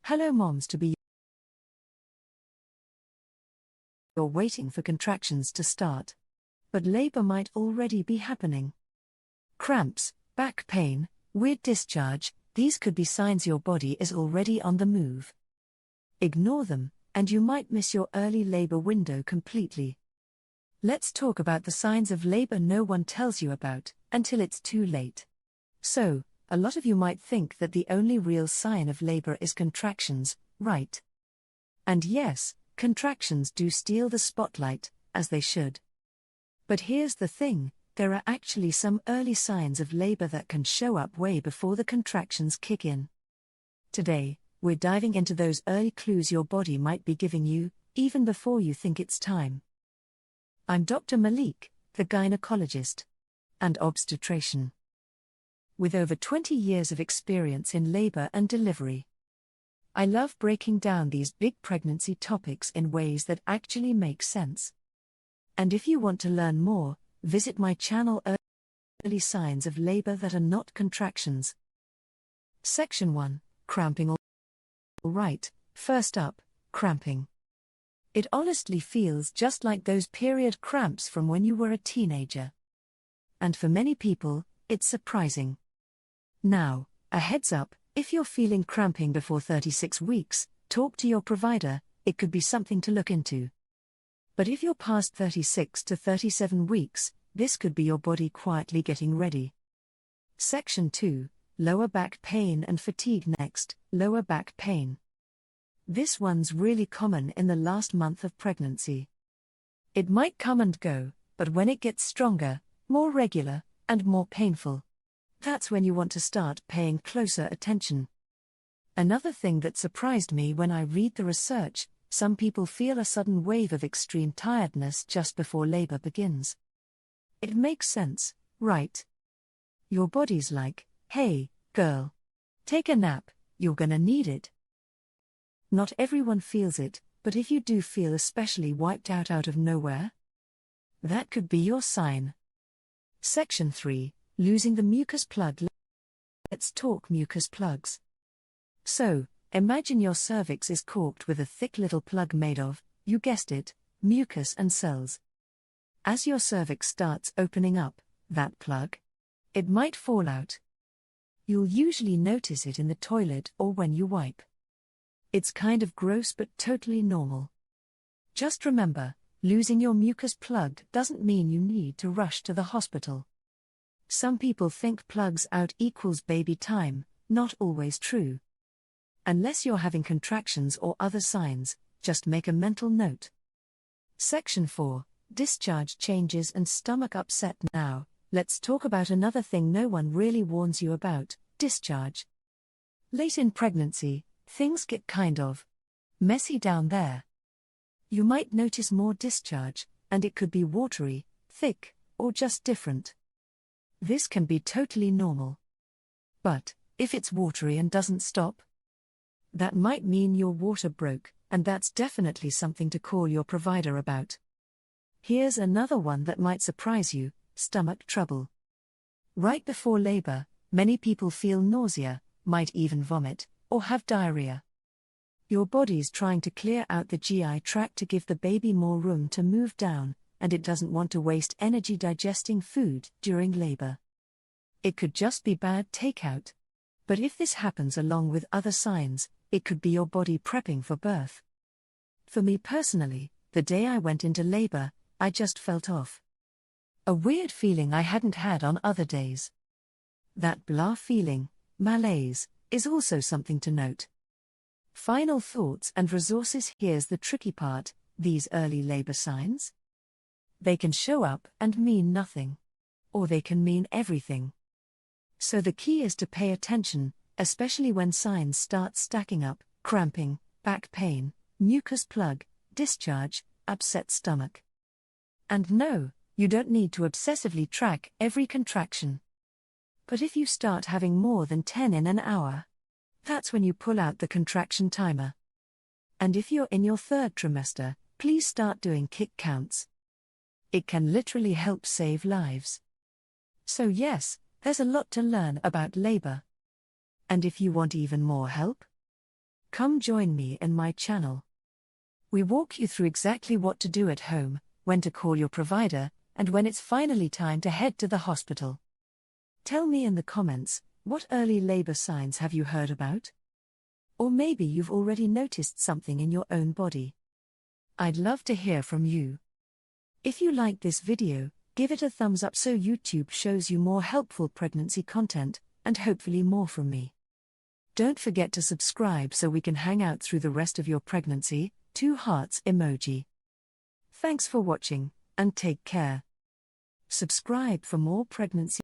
Hello moms to be. You're waiting for contractions to start. But labor might already be happening. Cramps, back pain, weird discharge, these could be signs your body is already on the move. Ignore them, and you might miss your early labor window completely. Let's talk about the signs of labor no one tells you about, until it's too late. So, a lot of you might think that the only real sign of labor is contractions, right? And yes, contractions do steal the spotlight, as they should. But here's the thing, there are actually some early signs of labor that can show up way before the contractions kick in. Today, we're diving into those early clues your body might be giving you, even before you think it's time. I'm Dr. Malik, the gynecologist and obstetrician, with over 20 years of experience in labor and delivery. I love breaking down these big pregnancy topics in ways that actually make sense. And if you want to learn more, visit my channel. Early signs of labor that are not contractions. Section 1, Cramping. Alright, first up, cramping. It honestly feels just like those period cramps from when you were a teenager. And for many people, it's surprising. Now, a heads up, if you're feeling cramping before 36 weeks, talk to your provider, it could be something to look into. But if you're past 36 to 37 weeks, this could be your body quietly getting ready. Section 2, Lower back pain and fatigue. Next, lower back pain. This one's really common in the last month of pregnancy. It might come and go, but when it gets stronger, more regular, and more painful, that's when you want to start paying closer attention. Another thing that surprised me when I read the research, some people feel a sudden wave of extreme tiredness just before labor begins. It makes sense, right? Your body's like, hey, girl, take a nap, you're gonna need it. Not everyone feels it, but if you do feel especially wiped out of nowhere, that could be your sign. Section 3, Losing the mucus plug. Let's talk mucus plugs. So, imagine your cervix is corked with a thick little plug made of, you guessed it, mucus and cells. As your cervix starts opening up, that plug, it might fall out. You'll usually notice it in the toilet or when you wipe. It's kind of gross but totally normal. Just remember, losing your mucus plug doesn't mean you need to rush to the hospital. Some people think plugs out equals baby time, not always true. Unless you're having contractions or other signs, just make a mental note. Section 4, Discharge changes and stomach upset. Now, let's talk about another thing no one really warns you about, discharge. Late in pregnancy, things get kind of messy down there. You might notice more discharge, and it could be watery, thick, or just different. This can be totally normal. But, if it's watery and doesn't stop, that might mean your water broke, and that's definitely something to call your provider about. Here's another one that might surprise you, stomach trouble. Right before labor, many people feel nausea, might even vomit, or have diarrhea. Your body's trying to clear out the GI tract to give the baby more room to move down, and it doesn't want to waste energy digesting food during labor. It could just be bad takeout. But if this happens along with other signs, it could be your body prepping for birth. For me personally, the day I went into labor, I just felt off. A weird feeling I hadn't had on other days. That blah feeling, malaise, is also something to note. Final thoughts and resources. Here's the tricky part, these early labor signs. They can show up and mean nothing. Or they can mean everything. So the key is to pay attention, especially when signs start stacking up, cramping, back pain, mucus plug, discharge, upset stomach. And no, you don't need to obsessively track every contraction. But if you start having more than 10 in an hour, that's when you pull out the contraction timer. And if you're in your third trimester, please start doing kick counts. It can literally help save lives. So yes, there's a lot to learn about labor. And if you want even more help, Come join me in my channel. We walk you through exactly what to do at home, when to call your provider, and when it's finally time to head to the hospital. Tell me in the comments, what early labor signs have you heard about? Or maybe you've already noticed something in your own body. I'd love to hear from you. If you liked this video, give it a thumbs up so YouTube shows you more helpful pregnancy content, and hopefully more from me. Don't forget to subscribe so we can hang out through the rest of your pregnancy. 2 hearts emoji. Thanks for watching, and take care. Subscribe for more pregnancy